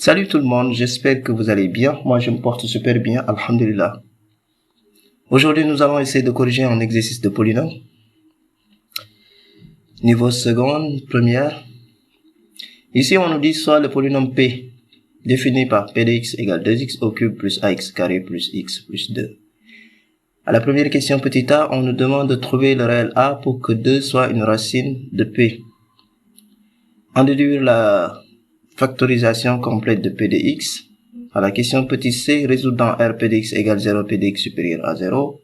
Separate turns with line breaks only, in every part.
Salut tout le monde, j'espère que vous allez bien. Moi, je me porte super bien, alhamdulillah. Aujourd'hui, nous allons essayer de corriger un exercice de polynôme. Niveau seconde, première. Ici, on nous dit soit le polynôme P, défini par P de x égale 2x au cube plus ax carré plus x plus 2. À la première question petit a, on nous demande de trouver le réel a pour que 2 soit une racine de P. En déduire la factorisation complète de P de x. À la question petit c, résoudre dans R P de x égale 0, P de x supérieur à 0.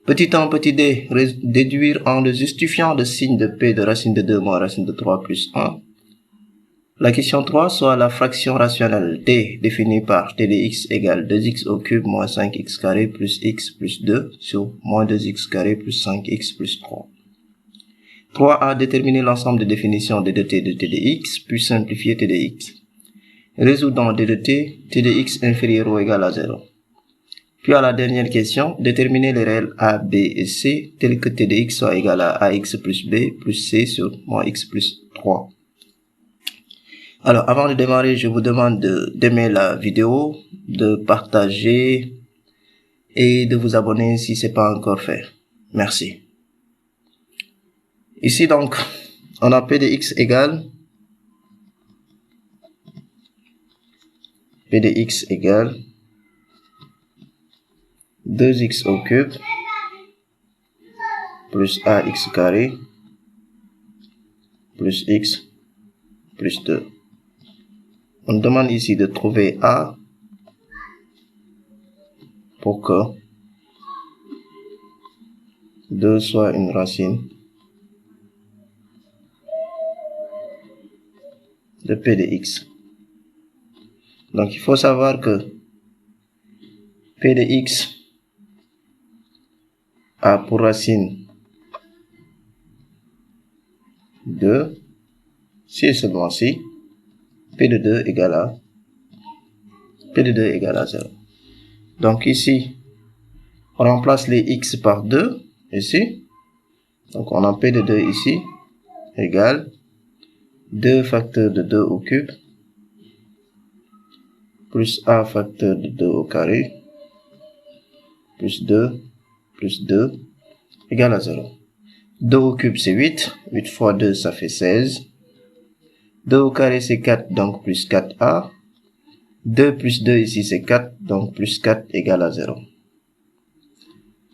Petit a, petit d, déduire en le justifiant le signe de P de racine de 2 moins racine de 3 plus 1. La question 3, soit la fraction rationnelle t définie par t de x égale 2x au cube moins 5x carré plus x plus 2 sur moins 2x carré plus 5x plus 3. 3a, déterminer l'ensemble de définitions de t de t de x, puis simplifier t de x. Résoudre dans d de t de x inférieur ou égal à 0. Puis à la dernière question, déterminer les réels a, b et c tels que t de x soit égal à ax plus b plus c sur moins x plus 3. Alors, avant de démarrer, je vous demande d'aimer la vidéo, de partager et de vous abonner si ce n'est pas encore fait. Merci. Ici donc, on a p de x égale p de x égale 2x au cube plus ax carré plus x plus 2. On demande ici de trouver a pour que 2 soit une racine de p de x. Donc il faut savoir que p de x a pour racine 2, si et seulement si p de 2 égale à 0. Donc ici, on remplace les x par 2 ici. Donc on a p de 2 ici égale 2 facteur de 2 au cube plus a facteur de 2 au carré plus 2 égale à 0. 2 au cube c'est 8. 8 fois 2 ça fait 16. 2 au carré c'est 4, donc plus 4a. 2 plus 2 ici c'est 4, donc plus 4 égale à 0.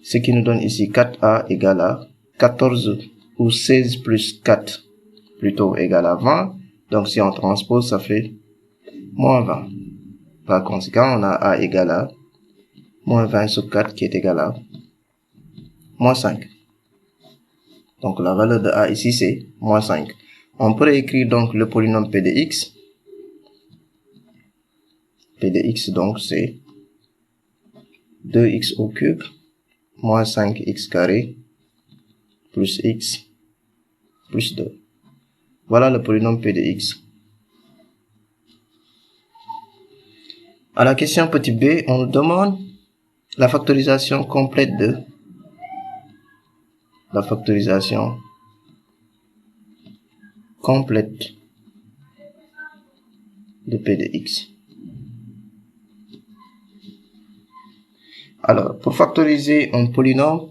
Ce qui nous donne ici 4a égale à 14 ou 16 plus 4 plutôt égale à 20. Donc si on transpose ça fait moins 20. Par conséquent on a a égale à moins 20 sur 4 qui est égal à moins 5. Donc la valeur de a ici c'est moins 5. On pourrait écrire donc le polynôme p de x. P de x donc c'est 2x au cube moins 5x carré plus x plus 2. Voilà le polynôme p de x. À la question petit b, on nous demande la factorisation complète de p de x. Alors, pour factoriser un polynôme,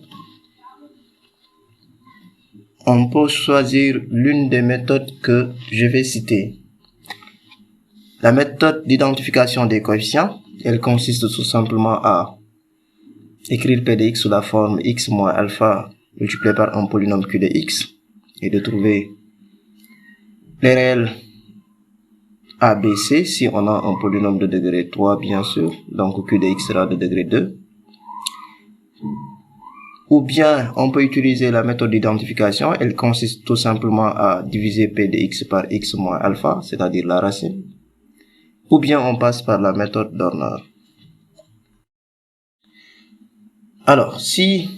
on peut choisir l'une des méthodes que je vais citer. La méthode d'identification des coefficients, elle consiste tout simplement à écrire p de x sous la forme x moins alpha multiplié par un polynôme q de x et de trouver les réels a, b, c si on a un polynôme de degré 3 bien sûr, donc q de x sera de degré 2. Ou bien on peut utiliser la méthode d'identification, elle consiste tout simplement à diviser p de x par x moins alpha, c'est-à-dire la racine. Ou bien on passe par la méthode d'Horner. Alors, si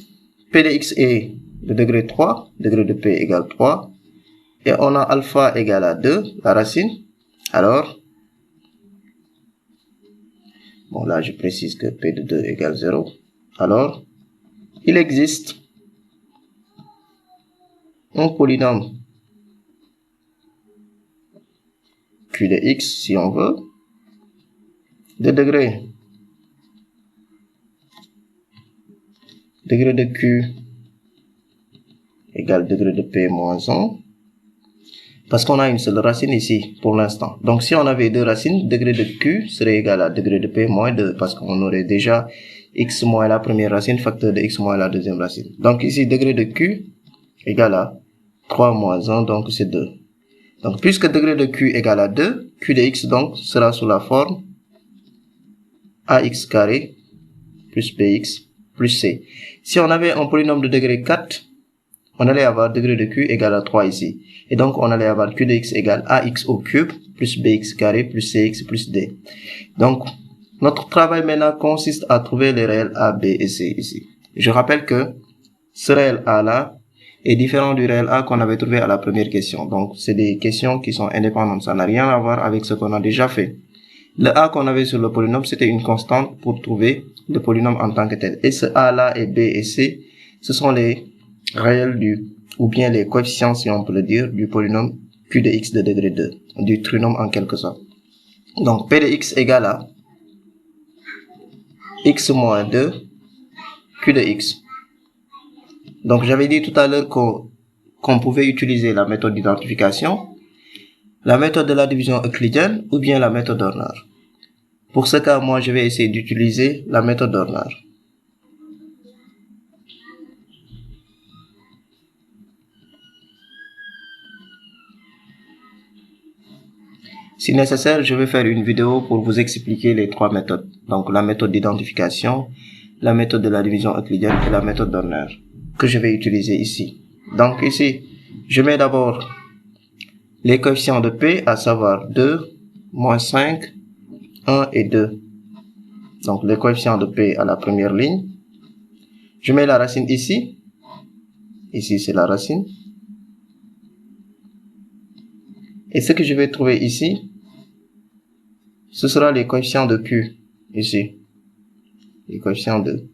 p de x est de degré 3, degré de p égale 3, et on a alpha égale à 2, la racine, alors, bon là je précise que p de 2 égale 0, alors, il existe un polynôme q de x, si on veut, de degré de Q égale degré de P moins 1. Parce qu'on a une seule racine ici, pour l'instant. Donc, si on avait deux racines, degré de Q serait égal à degré de P moins 2, parce qu'on aurait déjà x moins la première racine, facteur de x moins la deuxième racine. Donc, ici, degré de Q égale à 3 moins 1, donc c'est 2. Donc, puisque degré de Q égale à 2, Q de x, donc, sera sous la forme ax carré plus bx plus c. Si on avait un polynôme de degré 4, on allait avoir degré de Q égale à 3 ici. Et donc, on allait avoir Q de x égale ax au cube plus bx carré plus cx plus d. Donc, notre travail maintenant consiste à trouver les réels a, b et c ici. Je rappelle que ce réel a là est différent du réel a qu'on avait trouvé à la première question. Donc, c'est des questions qui sont indépendantes. Ça n'a rien à voir avec ce qu'on a déjà fait. Le a qu'on avait sur le polynôme, c'était une constante pour trouver le polynôme en tant que tel. Et ce a là et b et c, ce sont les réels ou bien les coefficients, si on peut le dire, du polynôme q de x de degré 2, du trinôme en quelque sorte. Donc, p de x égale à x moins 2, q de x. Donc, j'avais dit tout à l'heure qu'on pouvait utiliser la méthode d'identification, la méthode de la division euclidienne ou bien la méthode d'Horner. Pour ce cas, moi, je vais essayer d'utiliser la méthode d'Horner. Si nécessaire, je vais faire une vidéo pour vous expliquer les trois méthodes. Donc, la méthode d'identification, la méthode de la division euclidienne et la méthode d'Horner que je vais utiliser ici. Donc, ici, je mets d'abord les coefficients de P, à savoir 2, moins 5, 1 et 2. Donc, les coefficients de P à la première ligne. Je mets la racine ici. Ici, c'est la racine. Et ce que je vais trouver ici, ce sera les coefficients de Q, ici. Les coefficients de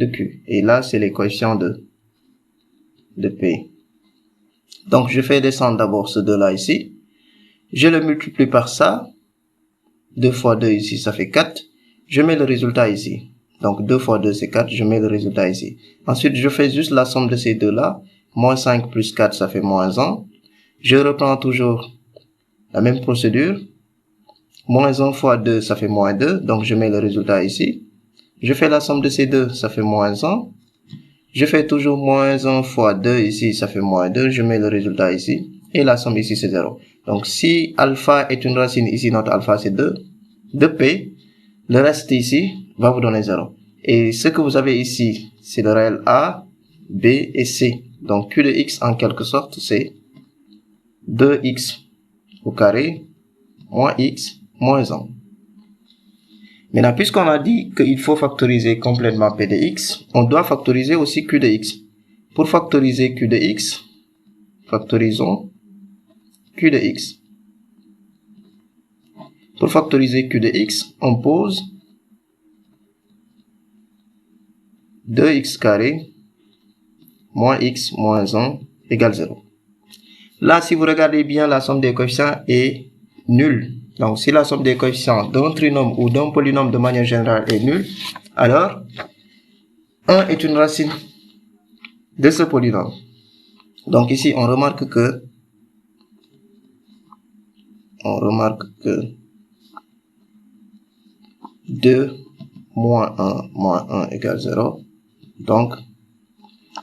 Q. Et là, c'est les coefficients de P. Donc, je fais descendre d'abord ce 2-là ici. Je le multiplie par ça. 2 fois 2 ici, ça fait 4. Je mets le résultat ici. Donc, 2 fois 2, c'est 4. Je mets le résultat ici. Ensuite, je fais juste la somme de ces deux-là. Moins 5 plus 4, ça fait moins 1. Je reprends toujours la même procédure. Moins 1 fois 2, ça fait moins 2. Donc, je mets le résultat ici. Je fais la somme de ces deux, ça fait moins 1. Je fais toujours moins 1 fois 2 ici, ça fait moins 2. Je mets le résultat ici. Et la somme ici, c'est 0. Donc, si alpha est une racine, ici, notre alpha, c'est 2. De P, le reste ici va vous donner 0. Et ce que vous avez ici, c'est le réel A, B et C. Donc, Q de x, en quelque sorte, c'est 2x au carré moins x moins 1. Maintenant, puisqu'on a dit qu'il faut factoriser complètement P de x, on doit factoriser aussi Q de x. Pour factoriser Q de x, factorisons Q de x. Pour factoriser Q de x, on pose 2x carré moins x moins 1 égale 0. Là, si vous regardez bien, la somme des coefficients est nulle. Donc, si la somme des coefficients d'un trinôme ou d'un polynôme de manière générale est nulle, alors 1 est une racine de ce polynôme. Donc ici, on remarque que 2 moins 1 égale 0. Donc,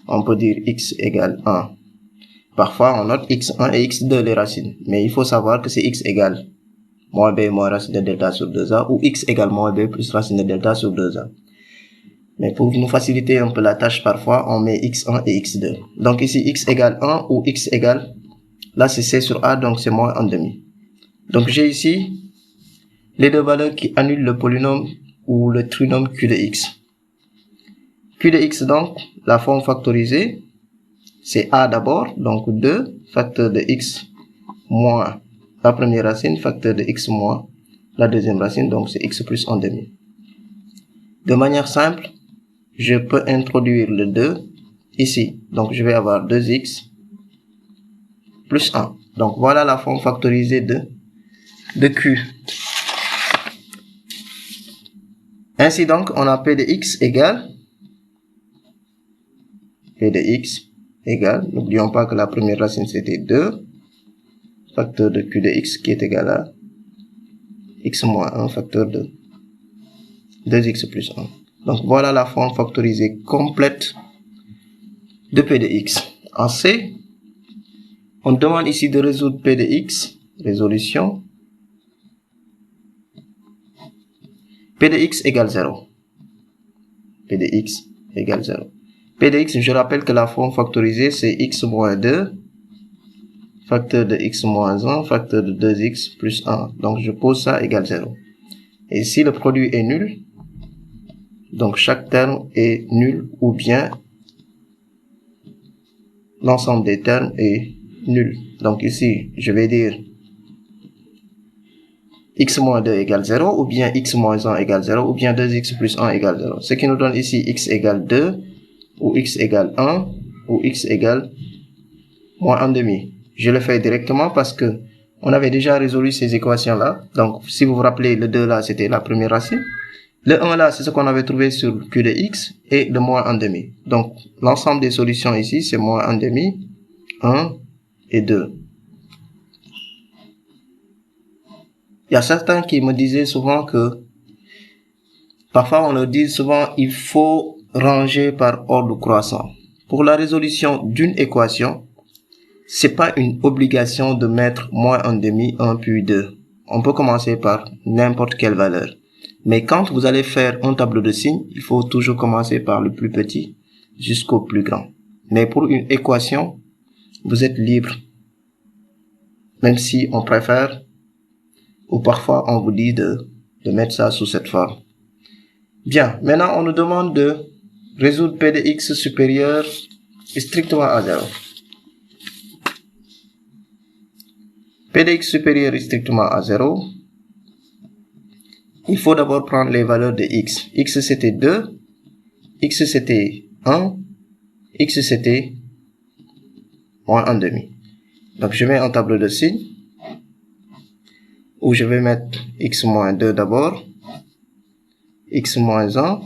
on peut dire x égale 1. Parfois, on note x1 et x2 les racines. Mais il faut savoir que c'est x égale moins b moins racine de delta sur 2a ou x égale moins b plus racine de delta sur 2a. Mais pour nous faciliter un peu la tâche, parfois, on met x1 et x2. Donc ici, x égale 1 ou x égale, là c'est c sur a, donc c'est moins 1/2. Donc j'ai ici les deux valeurs qui annulent le polynôme ou le trinôme q de x. Q de x, donc, la forme factorisée, c'est a d'abord, donc 2, facteur de x moins la première racine, facteur de x moins la deuxième racine, donc c'est x plus 1/2. De manière simple, je peux introduire le 2 ici. Donc, je vais avoir 2x plus 1. Donc, voilà la forme factorisée de Q. Ainsi donc, on a P de x égale P de x égale, n'oublions pas que la première racine c'était 2, facteur de Q de x qui est égal à x moins 1, facteur de 2x plus 1. Donc voilà la forme factorisée complète de P de x. En C, on demande ici de résoudre P de x, résolution. P de x égale 0. P de x égale 0. P de x, je rappelle que la forme factorisée, c'est x moins 2, facteur de x moins 1, facteur de 2x plus 1. Donc, je pose ça égale 0. Et si le produit est nul, donc chaque terme est nul ou bien l'ensemble des termes est nul. Donc ici, je vais dire x moins 2 égale 0, ou bien x moins 1 égale 0, ou bien 2x plus 1 égale 0. Ce qui nous donne ici x égale 2, ou x égale 1, ou x égale moins 1 demi. Je le fais directement parce que on avait déjà résolu ces équations-là. Donc, si vous vous rappelez, le 2 là, c'était la première racine. Le 1 là, c'est ce qu'on avait trouvé sur Q de x, et le moins 1 demi. Donc, l'ensemble des solutions ici, c'est moins 1 demi, 1 et 2. Il y a certains qui me disaient souvent que, parfois on leur dit souvent, il faut ranger par ordre croissant. Pour la résolution d'une équation, c'est pas une obligation de mettre moins 1 demi, 1 puis 2. On peut commencer par n'importe quelle valeur. Mais quand vous allez faire un tableau de signes, il faut toujours commencer par le plus petit jusqu'au plus grand. Mais pour une équation, vous êtes libre. Même si on préfère, ou parfois on vous dit de mettre ça sous cette forme. Bien, maintenant on nous demande de résoudre P de x supérieur strictement à 0. P de x supérieur est strictement à 0. Il faut d'abord prendre les valeurs de x. X c'était 2, x c'était 1, x c'était moins 1 demi. Donc je mets un tableau de signes où je vais mettre x moins 2 d'abord, x moins 1,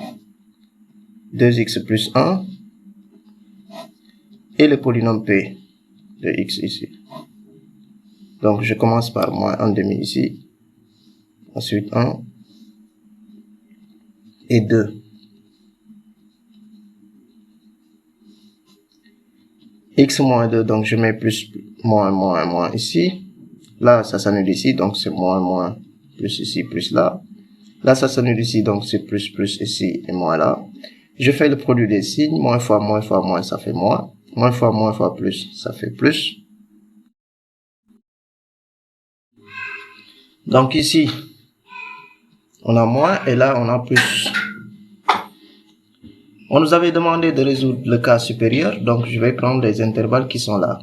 2x plus 1 et le polynôme p de x ici. Donc je commence par moins 1 demi ici, ensuite 1 et 2. X moins 2, donc je mets plus, moins ici. Là, ça s'annule ici, donc c'est moins, plus ici, plus là. Là, ça s'annule ici, donc c'est plus ici et moins là. Je fais le produit des signes, moins fois moins, ça fait moins. Moins fois plus, ça fait plus. Donc ici, on a moins et là, on a plus. On nous avait demandé de résoudre le cas supérieur, donc je vais prendre les intervalles qui sont là.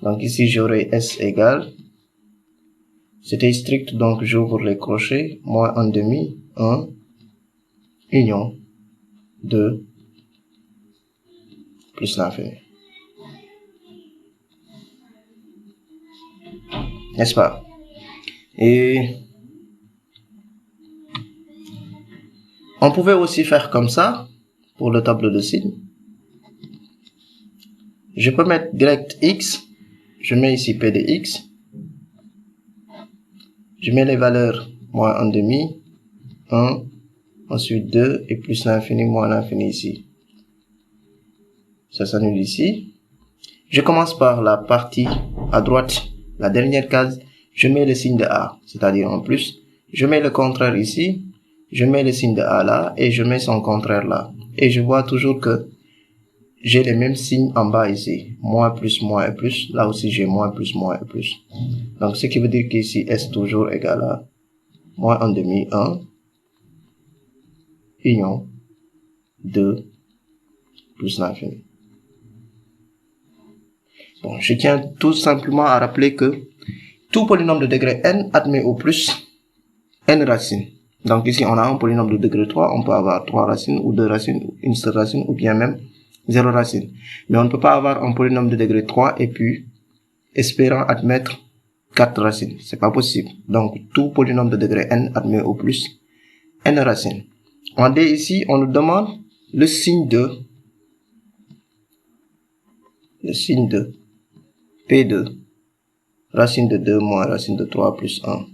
Donc ici, j'aurai S égale, c'était strict, donc j'ouvre les crochets, moins 1 demi, 1, union, 2, plus l'infini. N'est-ce pas? Et on pouvait aussi faire comme ça, pour le tableau de signes. Je peux mettre direct x, je mets ici P de x, je mets les valeurs moins 1 demi, 1, ensuite 2 et plus l'infini, moins l'infini ici. Ça s'annule ici. Je commence par la partie à droite, la dernière case, je mets le signe de A, c'est-à-dire en plus. Je mets le contraire ici, je mets le signe de A là et je mets son contraire là. Et je vois toujours que j'ai les mêmes signes en bas ici. Moins et plus. Là aussi j'ai moins et plus. Donc ce qui veut dire qu'ici S toujours égal à moins 1 demi 1, union 2 plus l'infini. Bon, je tiens tout simplement à rappeler que tout polynôme de degré n admet au plus n racines. Donc ici, on a un polynôme de degré 3, on peut avoir 3 racines, ou 2 racines, ou une seule racine, ou bien même 0 racine. Mais on ne peut pas avoir un polynôme de degré 3 et puis espérant admettre 4 racines. C'est pas possible. Donc tout polynôme de degré n admet au plus n racines. En D ici, on nous demande le signe de P2, racine de 2 moins racine de 3 plus 1.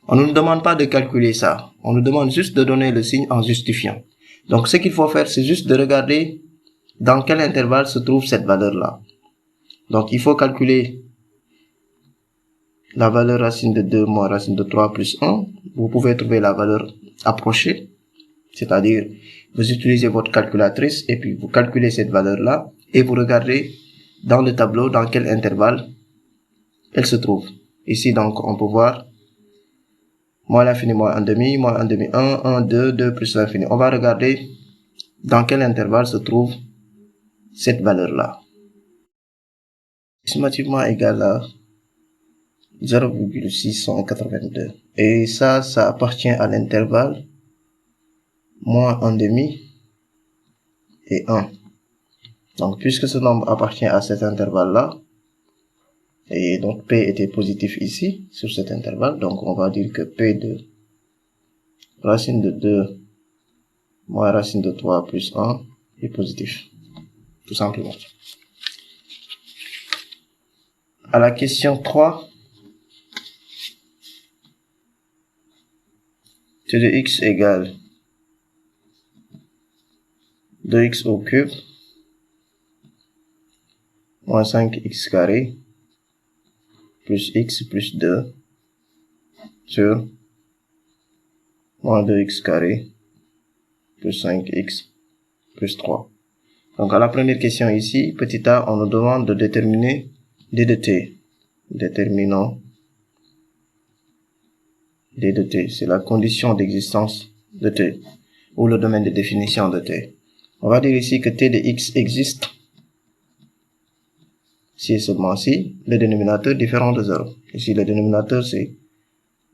On ne nous demande pas de calculer ça. On nous demande juste de donner le signe en justifiant. Donc, ce qu'il faut faire, c'est juste de regarder dans quel intervalle se trouve cette valeur-là. Donc, il faut calculer la valeur racine de 2 moins racine de 3 plus 1. Vous pouvez trouver la valeur approchée. C'est-à-dire, vous utilisez votre calculatrice et puis vous calculez cette valeur-là et vous regardez dans le tableau dans quel intervalle elle se trouve. Ici, donc, on peut voir moins l'infini, moins 1 demi, moins 1 demi, 1, 1, 2, 2 plus l'infini. On va regarder dans quel intervalle se trouve cette valeur-là. Approximativement égal à 0,682. Et ça appartient à l'intervalle moins 1 demi et 1. Donc, puisque ce nombre appartient à cet intervalle-là, et donc P était positif ici, sur cet intervalle, donc on va dire que P de racine de 2 moins racine de 3 plus 1 est positif. Tout simplement. À la question 3, t de x égale 2x au cube moins 5x carré plus x plus 2 sur moins 2x carré plus 5x plus 3. Donc à la première question ici, petit a, on nous demande de déterminer d de t. Déterminant d de t, c'est la condition d'existence de t, ou le domaine de définition de t. On va dire ici que t de x existe si et seulement si le dénominateur différent de 0. Ici, le dénominateur, c'est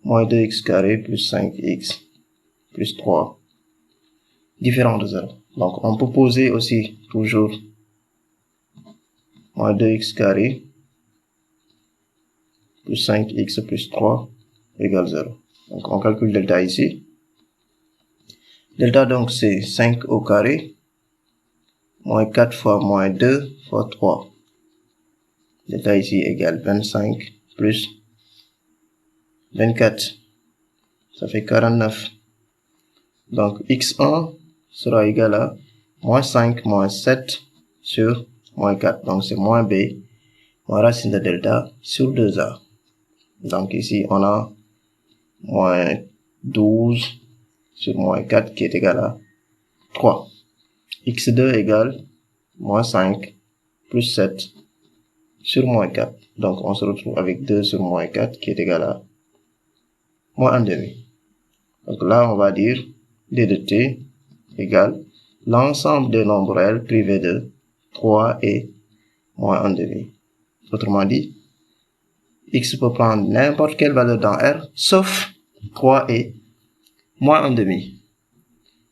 moins 2x carré plus 5x plus 3 différent de 0. Donc, on peut poser aussi toujours moins 2x carré plus 5x plus 3 égale 0. Donc, on calcule delta ici. Delta, donc, c'est 5 au carré moins 4 fois moins 2 fois 3. Delta ici égale 25 plus 24. Ça fait 49. Donc, x1 sera égal à moins 5 moins 7 sur moins 4. Donc, c'est moins b moins racine de delta sur 2a. Donc, ici, on a moins 12 sur moins 4 qui est égal à 3. x2 égale moins 5 plus 7 sur moins 4. Donc, on se retrouve avec 2 sur moins 4 qui est égal à moins 1 demi. Donc là, on va dire d de t égale l'ensemble des nombres réels privés de 3 et moins 1 demi. Autrement dit, x peut prendre n'importe quelle valeur dans R, sauf 3 et moins 1 demi.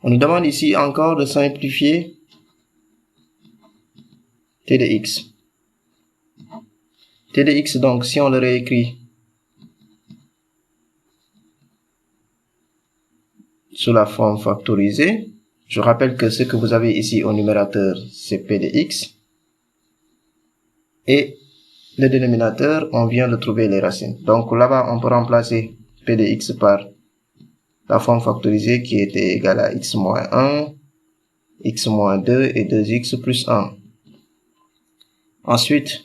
On nous demande ici encore de simplifier t de x. T de x, donc, si on le réécrit sous la forme factorisée, je rappelle que ce que vous avez ici au numérateur, c'est p de x. Et le dénominateur, on vient de trouver les racines. Donc là-bas, on peut remplacer p de x par la forme factorisée qui était égale à x moins 1, x moins 2 et 2x plus 1. Ensuite,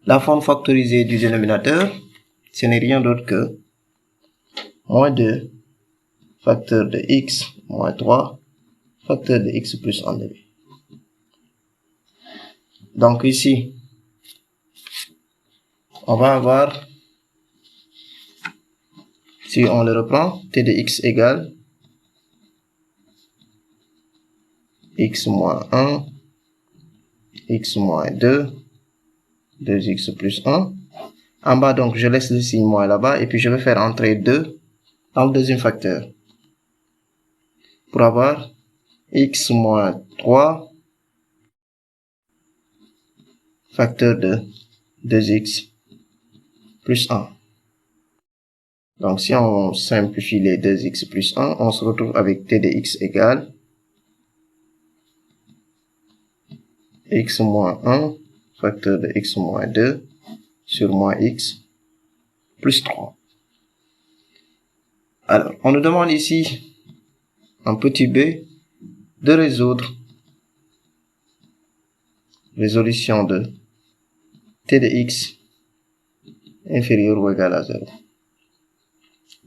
la forme factorisée du dénominateur, ce n'est rien d'autre que moins 2 facteur de x moins 3 facteur de x plus 1 demi. Donc ici, on va avoir, si on le reprend, t de x égale x moins 1, x moins 2, 2x plus 1. En bas, donc, je laisse le signe moins là-bas, et puis je vais faire entrer 2 dans le deuxième facteur. Pour avoir x moins 3 facteur de 2x plus 1. Donc, si on simplifie les 2x plus 1, on se retrouve avec t de x égale x moins 1 facteur de x moins 2 sur moins x plus 3. Alors, on nous demande ici, en petit b, de résoudre résolution de t de x inférieur ou égal à 0.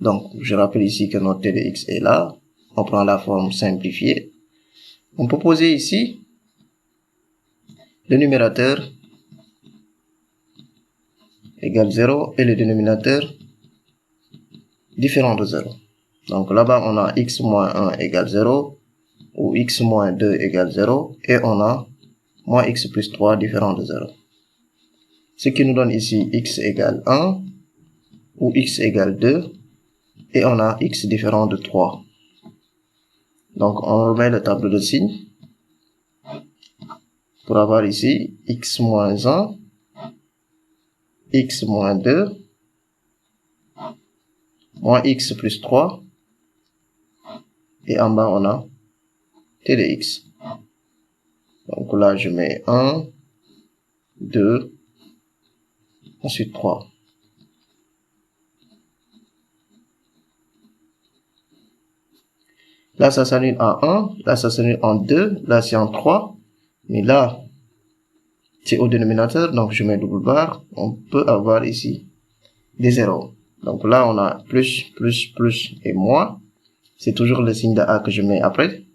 Donc, je rappelle ici que notre t de x est là. On prend la forme simplifiée. On peut poser ici le numérateur égale 0 et le dénominateur différent de 0. Donc là-bas, on a x moins 1 égale 0 ou x moins 2 égale 0 et on a moins x plus 3 différent de 0. Ce qui nous donne ici x égale 1 ou x égale 2 et on a x différent de 3. Donc on remet le tableau de signes pour avoir ici x moins 1, x moins 2, moins x plus 3 et en bas on a t de x. Donc là je mets 1, 2, ensuite 3. Là, ça s'annule en 1, là, ça s'annule en 2, là, c'est en 3. Mais là, c'est au dénominateur, donc je mets double barre. On peut avoir ici des zéros. Donc là, on a plus, plus, plus et moins. C'est toujours le signe de A que je mets après.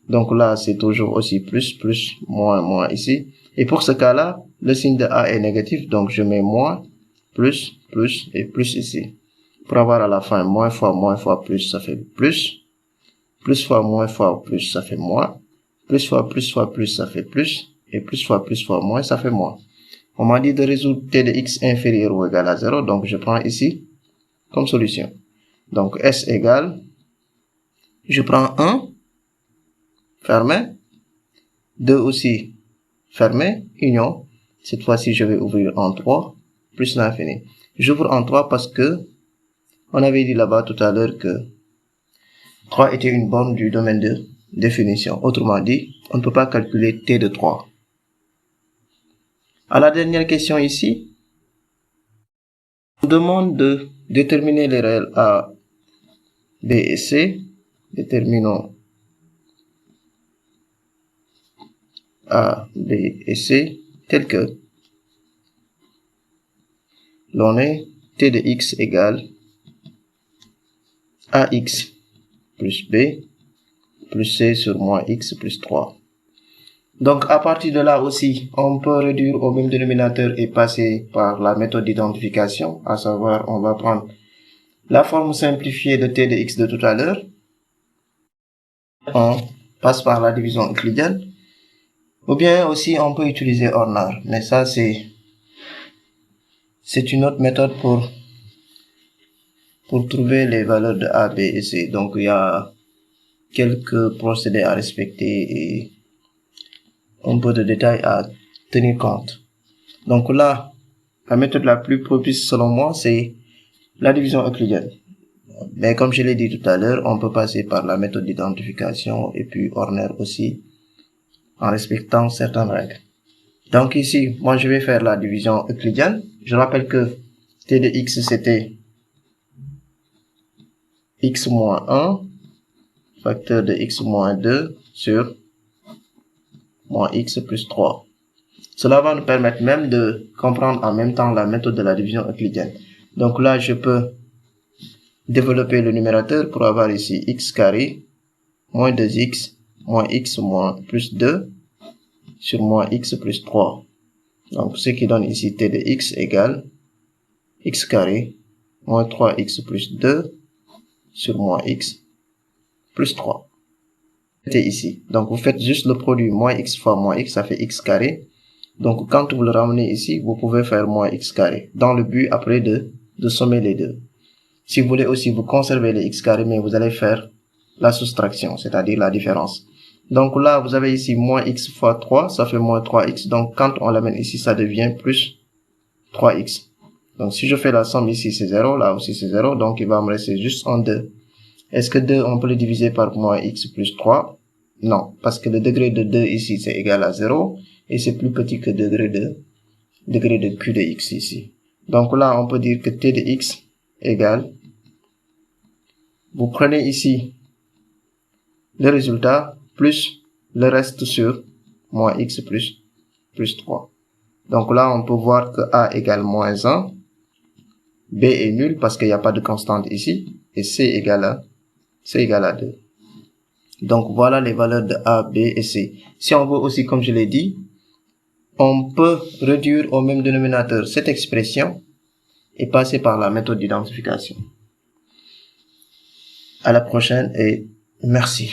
Donc là, c'est toujours aussi plus, plus, moins, moins ici. Et pour ce cas-là, le signe de A est négatif, donc je mets moins, plus et plus ici. Pour avoir à la fin moins fois plus, ça fait plus. Plus fois plus, ça fait moins. Plus fois plus, ça fait plus. Et plus fois moins, ça fait moins. On m'a dit de résoudre t de x inférieur ou égal à 0. Donc, je prends ici comme solution. Donc, s égale, je prends 1, fermé. 2 aussi, fermé, union. Cette fois-ci, je vais ouvrir en 3, plus l'infini. J'ouvre en 3 parce que, on avait dit là-bas tout à l'heure que 3 était une borne du domaine de définition. Autrement dit, on ne peut pas calculer t de 3. À la dernière question ici, on demande de déterminer les réels A, B et C. Déterminons A, B et C tel que l'on est t de x égale ax plus b plus c sur moins x plus 3. Donc, à partir de là aussi, on peut réduire au même dénominateur et passer par la méthode d'identification, à savoir, on va prendre la forme simplifiée de t de x de tout à l'heure. On passe par la division euclidienne. Ou bien aussi, on peut utiliser Horner. Mais ça, c'est une autre méthode pour trouver les valeurs de A, B et C. Donc, il y a quelques procédés à respecter et un peu de détails à tenir compte. Donc là, la méthode la plus propice selon moi, c'est la division euclidienne. Mais comme je l'ai dit tout à l'heure, on peut passer par la méthode d'identification et puis Horner aussi, en respectant certaines règles. Donc ici, moi je vais faire la division euclidienne. Je rappelle que t de x c'était x moins 1 facteur de x moins 2 sur moins x plus 3. Cela va nous permettre même de comprendre en même temps la méthode de la division euclidienne. Donc là, je peux développer le numérateur pour avoir ici x carré moins 2x moins x moins plus 2 sur moins x plus 3. Donc ce qui donne ici t de x égale x carré moins 3x plus 2 sur moins x plus 3. C'était ici. Donc vous faites juste le produit moins x fois moins x, ça fait x carré. Donc quand vous le ramenez ici, vous pouvez faire moins x carré. Dans le but après de sommer les deux. Si vous voulez aussi, vous conservez les x carré, mais vous allez faire la soustraction, c'est-à-dire la différence. Donc là, vous avez ici moins x fois 3, ça fait moins 3x. Donc quand on l'amène ici, ça devient plus 3x. Donc, si je fais la somme ici, c'est 0, là aussi c'est 0, donc il va me rester juste en 2. Est-ce que 2, on peut le diviser par moins x plus 3? Non, parce que le degré de 2 ici, c'est égal à 0, et c'est plus petit que le degré de q de x ici. Donc là, on peut dire que t de x égale, vous prenez ici le résultat plus le reste sur moins x plus 3. Donc là, on peut voir que a égale moins 1, b est nul parce qu'il n'y a pas de constante ici, et c égale à 2. Donc voilà les valeurs de a, b et c. Si on veut aussi, comme je l'ai dit, on peut réduire au même dénominateur cette expression et passer par la méthode d'identification. À la prochaine et merci.